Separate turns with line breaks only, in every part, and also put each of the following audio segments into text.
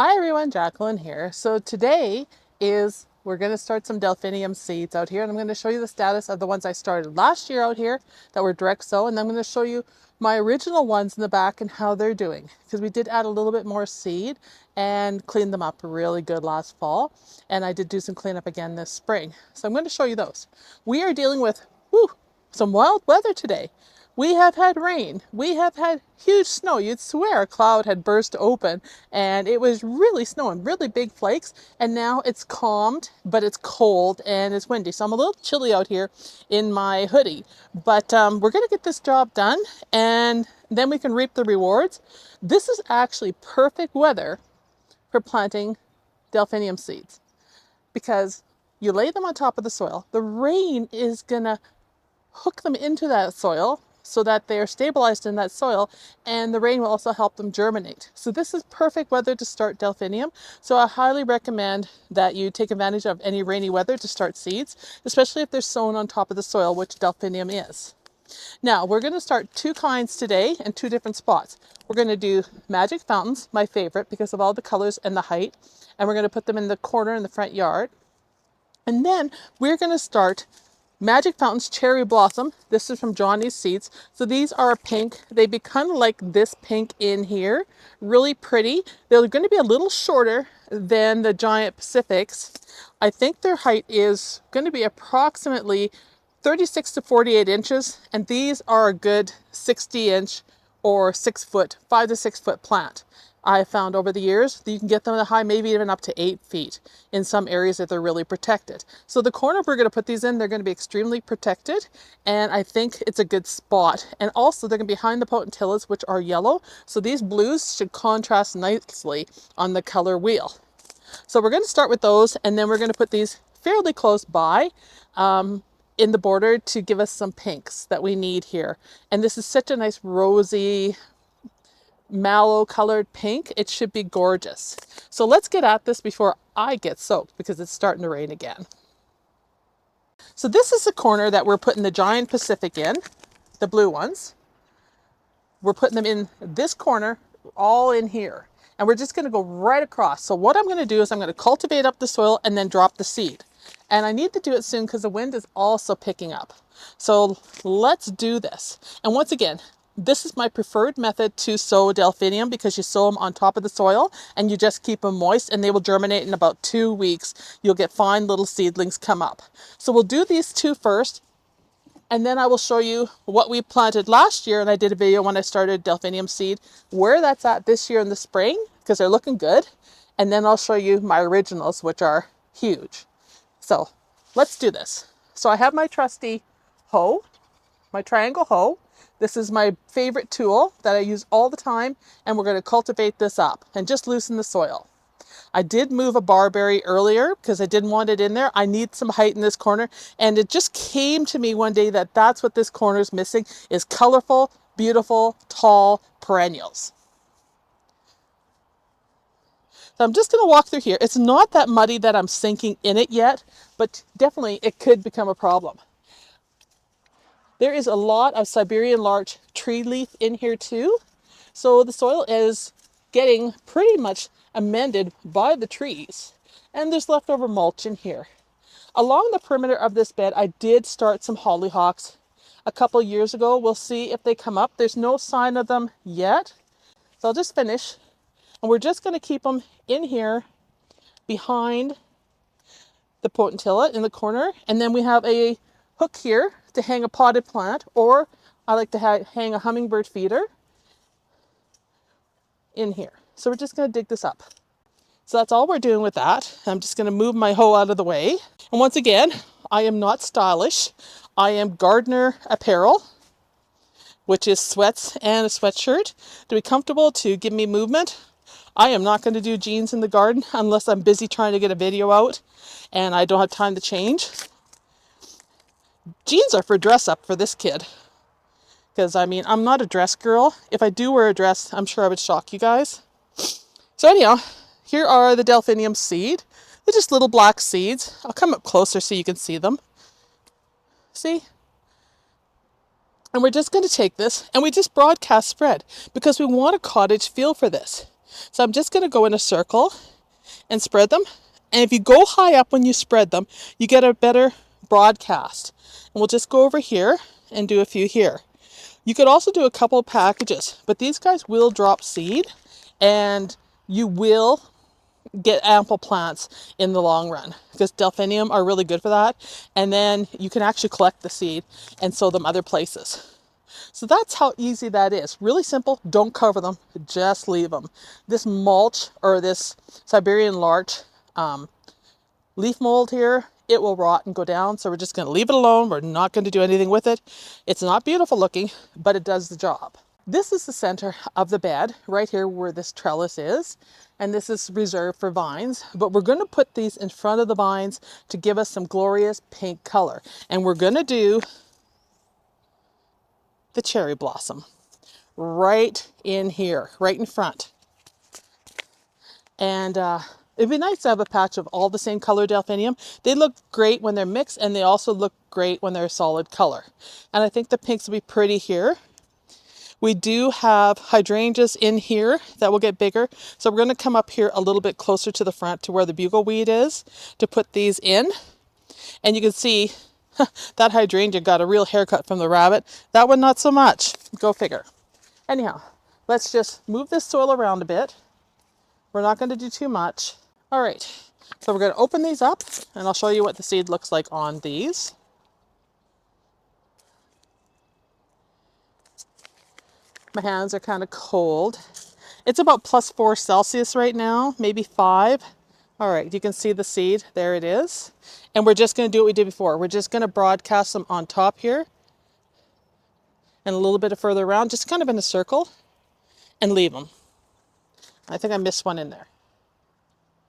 Hi everyone, Jacqueline here. So today we're going to start some Delphinium seeds out here, and I'm going to show you the status of the ones I started last year out here that were direct sow, and then I'm going to show you my original ones in the back and how they're doing, because we did add a little bit more seed and clean them up really good last fall, and I did do some cleanup again this spring. So I'm going to show you those. We are dealing with some wild weather today. We have had rain. We have had huge snow. You'd swear a cloud had burst open and it was really snowing, really big flakes. And now it's calmed, but it's cold and it's windy. So I'm a little chilly out here in my hoodie. But we're going to get this job done and then we can reap the rewards. This is actually perfect weather for planting Delphinium seeds because you lay them on top of the soil. The rain is going to hook them into that soil so that they are stabilized in that soil, and the rain will also help them germinate. So this is perfect weather to start Delphinium. So I highly recommend that you take advantage of any rainy weather to start seeds, especially if they're sown on top of the soil, which Delphinium is. Now we're going to start two kinds today in two different spots. We're going to do magic fountains, my favorite because of all the colors and the height, and we're going to put them in the corner in the front yard. And then we're going to start Magic Fountains Cherry Blossom. This is from Johnny's Seeds. So these are pink. They become like this pink in here. Really pretty. They're going to be a little shorter than the giant Pacifics. I think their height is going to be approximately 36 to 48 inches. And these are a good 60-inch or 6 foot, 5 to 6 foot plant. I found over the years that you can get them at a high, maybe even up to 8 feet in some areas that they're really protected. So the corner we're going to put these in, they're going to be extremely protected, and I think it's a good spot. And also they're going to be behind the potentillas, which are yellow. So these blues should contrast nicely on the color wheel. So we're going to start with those, and then we're going to put these fairly close by in the border to give us some pinks that we need here. And this is such a nice rosy, mallow colored pink. It should be gorgeous. So let's get at this before I get soaked because it's starting to rain again. So this is the corner that we're putting the giant Pacific in, the blue ones. We're putting them in this corner, all in here. And we're just going to go right across. So what I'm going to do is I'm going to cultivate up the soil and then drop the seed. And I need to do it soon because the wind is also picking up. So let's do this. And once again, this is my preferred method to sow Delphinium because you sow them on top of the soil and you just keep them moist and they will germinate in about 2 weeks. You'll get fine little seedlings come up. So we'll do these two first, and then I will show you what we planted last year. And I did a video when I started Delphinium seed, where that's at this year in the spring because they're looking good. And then I'll show you my originals, which are huge. So let's do this. So I have my trusty hoe, my triangle hoe. This is my favorite tool that I use all the time, and we're going to cultivate this up and just loosen the soil. I did move a barberry earlier because I didn't want it in there. I need some height in this corner, and it just came to me one day that that's what this corner is missing, is colorful, beautiful, tall perennials. So I'm just going to walk through here. It's not that muddy that I'm sinking in it yet, but definitely it could become a problem. There is a lot of Siberian larch tree leaf in here too. So the soil is getting pretty much amended by the trees. And there's leftover mulch in here. Along the perimeter of this bed, I did start some hollyhocks a couple years ago. We'll see if they come up. There's no sign of them yet. So I'll just finish. And we're just going to keep them in here behind the potentilla in the corner. And then we have a hook here to hang a potted plant, or I like to hang a hummingbird feeder in here. So we're just going to dig this up. So that's all we're doing with that. I'm just going to move my hoe out of the way. And once again, I am not stylish. I am gardener apparel, which is sweats and a sweatshirt to be comfortable, to give me movement. I am not going to do jeans in the garden unless I'm busy trying to get a video out and I don't have time to change. Jeans are for dress up for this kid. Because, I mean, I'm not a dress girl. If I do wear a dress, I'm sure I would shock you guys. So anyhow, here are the Delphinium seed. They're just little black seeds. I'll come up closer so you can see them. See? And we're just going to take this and we just broadcast spread because we want a cottage feel for this. So I'm just going to go in a circle and spread them. And if you go high up when you spread them, you get a better broadcast. And we'll just go over here and do a few here. You could also do a couple of packages, but these guys will drop seed and you will get ample plants in the long run because delphinium are really good for that. And then you can actually collect the seed and sow them other places. So that's how easy that is. Really simple. Don't cover them. Just leave them. This mulch or this Siberian larch leaf mold here, it will rot and go down. So we're just going to leave it alone. We're not going to do anything with it. It's not beautiful looking, but it does the job. This is the center of the bed right here where this trellis is. And this is reserved for vines, but we're going to put these in front of the vines to give us some glorious pink color. And we're going to do the cherry blossom right in here, right in front. And it'd be nice to have a patch of all the same color delphinium. They look great when they're mixed, and they also look great when they're a solid color. And I think the pinks will be pretty here. We do have hydrangeas in here that will get bigger. So we're going to come up here a little bit closer to the front to where the bugleweed is to put these in. And you can see that hydrangea got a real haircut from the rabbit. That one not so much. Go figure. Anyhow, let's just move this soil around a bit. We're not going to do too much. All right, so we're going to open these up and I'll show you what the seed looks like on these. My hands are kind of cold. It's about +4 Celsius right now, maybe 5. All right, you can see the seed. There it is. And we're just going to do what we did before. We're just going to broadcast them on top here and a little bit further around, just kind of in a circle, and leave them. I think I missed one in there.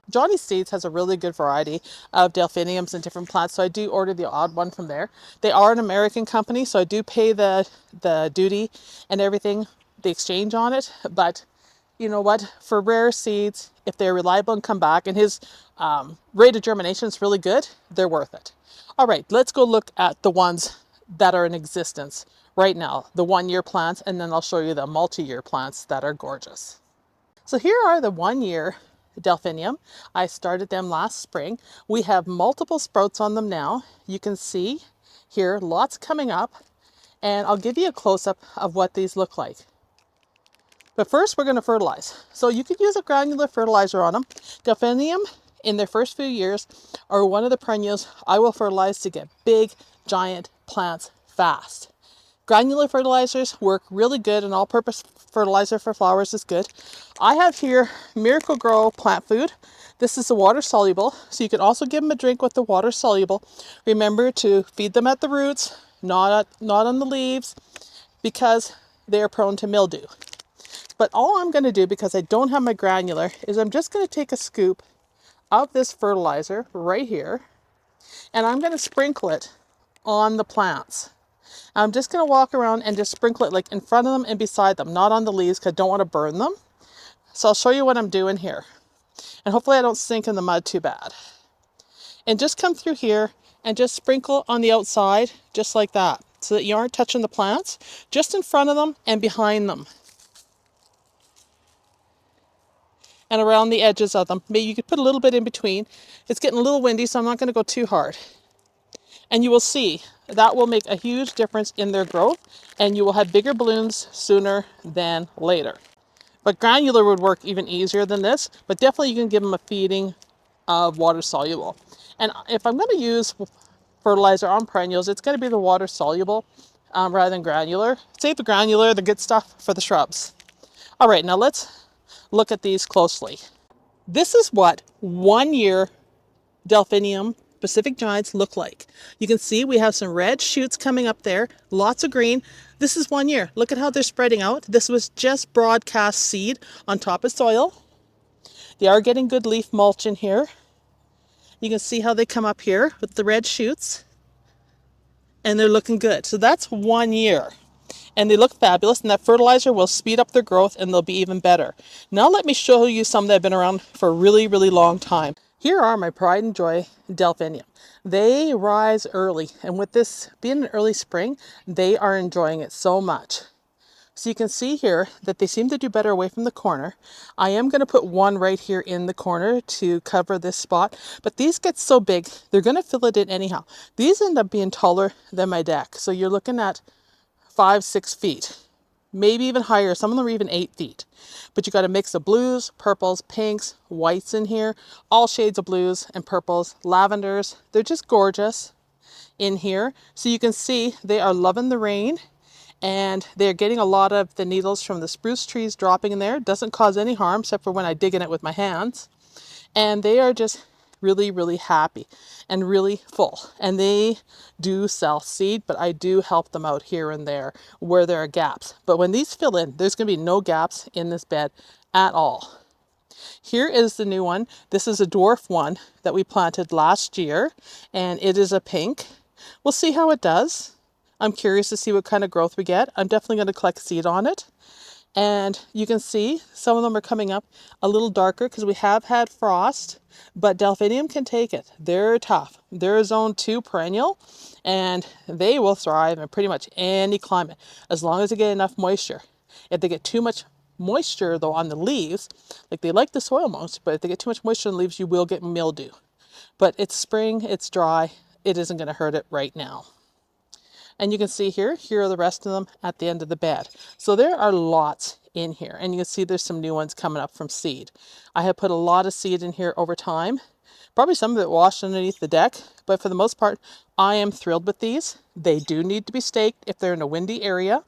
Johnny Seeds has a really good variety of delphiniums and different plants, so I do order the odd one from there. They are an American company, so I do pay the duty and everything, the exchange on it, but you know what? For rare seeds, if they're reliable and come back, and his rate of germination is really good, they're worth it. All right, let's go look at the ones that are in existence right now, the 1-year plants, and then I'll show you the multi-year plants that are gorgeous. So here are the 1-year delphinium. I started them last spring. We have multiple sprouts on them now. You can see here, lots coming up, and I'll give you a close-up of what these look like. But first we're going to fertilize. So you could use a granular fertilizer on them. Delphinium in their first few years are one of the perennials I will fertilize to get big, giant plants fast. Granular fertilizers work really good, and all-purpose fertilizer for flowers is good. I have here Miracle Grow plant food. This is a water soluble, so you can also give them a drink with the water soluble. Remember to feed them at the roots, not on the leaves, because they are prone to mildew. But all I'm going to do, because I don't have my granular, is I'm just going to take a scoop of this fertilizer right here, and I'm going to sprinkle it on the plants. I'm just going to walk around and just sprinkle it like in front of them and beside them, not on the leaves because I don't want to burn them. So I'll show you what I'm doing here. And hopefully I don't sink in the mud too bad. And just come through here and just sprinkle on the outside, just like that, so that you aren't touching the plants, just in front of them and behind them. And around the edges of them. Maybe you could put a little bit in between. It's getting a little windy, so I'm not going to go too hard. And you will see that will make a huge difference in their growth, and you will have bigger blooms sooner than later. But granular would work even easier than this, but definitely you can give them a feeding of water soluble. And if I'm going to use fertilizer on perennials, it's going to be the water soluble rather than granular. Save the granular, the good stuff, for the shrubs. All right, now let's look at these closely. This is what 1-year delphinium Pacific Giants look like. You can see we have some red shoots coming up there, lots of green. This is 1 year. Look at how they're spreading out. This was just broadcast seed on top of soil. They are getting good leaf mulch in here. You can see how they come up here with the red shoots, and they're looking good. So that's 1 year. And they look fabulous, and that fertilizer will speed up their growth and they'll be even better. Now let me show you some that have been around for a really, really long time. Here are my pride and joy delphinium. They rise early, and with this being an early spring, they are enjoying it so much. So you can see here that they seem to do better away from the corner. I am going to put one right here in the corner to cover this spot, but these get so big, they're going to fill it in anyhow. These end up being taller than my deck. So you're looking at 5, 6 feet, maybe even higher. Some of them are even 8 feet. But you got a mix of blues, purples, pinks, whites in here, all shades of blues and purples, lavenders. They're just gorgeous in here. So you can see they are loving the rain, and they're getting a lot of the needles from the spruce trees dropping in there. It doesn't cause any harm except for when I dig in it with my hands. And they are just really, really happy and really full. And they do sell seed, but I do help them out here and there where there are gaps. But when these fill in, there's going to be no gaps in this bed at all. Here is the new one. This is a dwarf one that we planted last year, and it is a pink. We'll see how it does. I'm curious to see what kind of growth we get. I'm definitely going to collect seed on it. And you can see some of them are coming up a little darker because we have had frost, but Delphinium can take it. They're tough. They're a zone 2 perennial, and they will thrive in pretty much any climate as long as they get enough moisture. If they get too much moisture though on the leaves, like they like the soil most, but if they get too much moisture on the leaves, you will get mildew. But it's spring, it's dry, it isn't going to hurt it right now. And you can see here are the rest of them at the end of the bed. So there are lots in here, and you can see there's some new ones coming up from seed. I have put a lot of seed in here over time. Probably some of it washed underneath the deck, but for the most part, I am thrilled with these. They do need to be staked if they're in a windy area.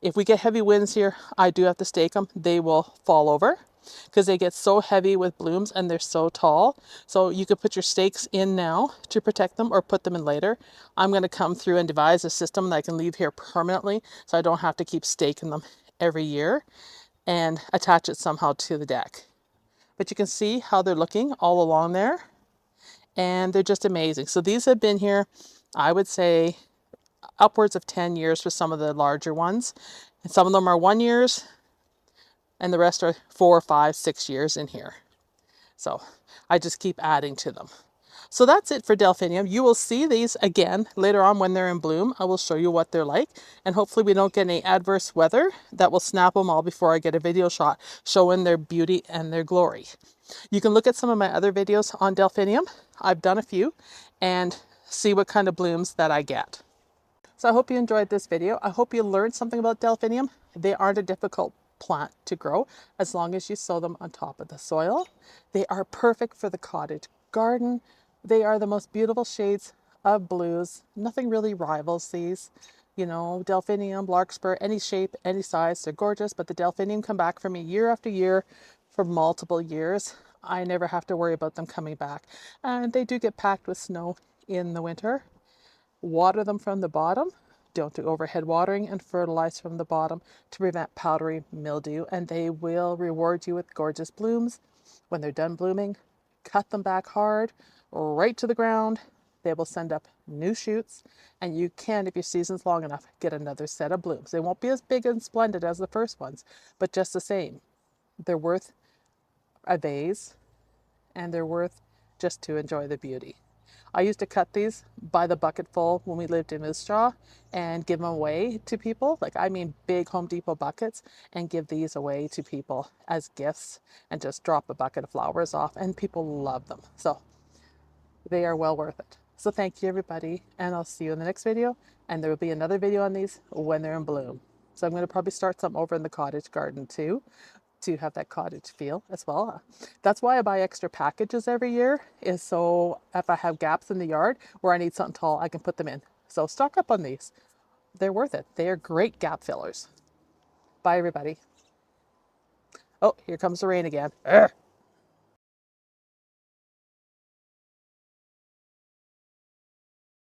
If we get heavy winds here, I do have to stake them. They will fall over because they get so heavy with blooms and they're so tall. So you could put your stakes in now to protect them or put them in later. I'm going to come through and devise a system that I can leave here permanently so I don't have to keep staking them every year and attach it somehow to the deck. But you can see how they're looking all along there, and they're just amazing. So these have been here, I would say, upwards of 10 years for some of the larger ones. And some of them are 1 years, and the rest are 4, 5, 6 years in here. So I just keep adding to them. So that's it for Delphinium. You will see these again later on when they're in bloom. I will show you what they're like, and hopefully we don't get any adverse weather that will snap them all before I get a video shot showing their beauty and their glory. You can look at some of my other videos on Delphinium. I've done a few, and see what kind of blooms that I get. So I hope you enjoyed this video. I hope you learned something about Delphinium. They aren't a difficult plant to grow as long as you sow them on top of the soil. They are perfect for the cottage garden. They are the most beautiful shades of blues. Nothing really rivals these. You know, Delphinium, larkspur, any shape, any size, they're gorgeous, but the Delphinium come back for me year after year for multiple years. I never have to worry about them coming back. And they do get packed with snow in the winter. Water them from the bottom. Don't do overhead watering, and fertilize from the bottom to prevent powdery mildew, and they will reward you with gorgeous blooms. When they're done blooming, cut them back hard, right to the ground. They will send up new shoots, and you can, if your season's long enough, get another set of blooms. They won't be as big and splendid as the first ones, but just the same, they're worth a vase, and they're worth just to enjoy the beauty. I used to cut these by the bucketful when we lived in Moose Jaw and give them away to people. Like, I mean, big Home Depot buckets, and give these away to people as gifts and just drop a bucket of flowers off, and people love them. So they are well worth it. So thank you, everybody, and I'll see you in the next video. And there will be another video on these when they're in bloom. So I'm going to probably start some over in the cottage garden too, to have that cottage feel as well. That's why I buy extra packages every year, is so if I have gaps in the yard where I need something tall, I can put them in. So stock up on these. They're worth it. They are great gap fillers. Bye, everybody. Oh, here comes the rain again. Urgh.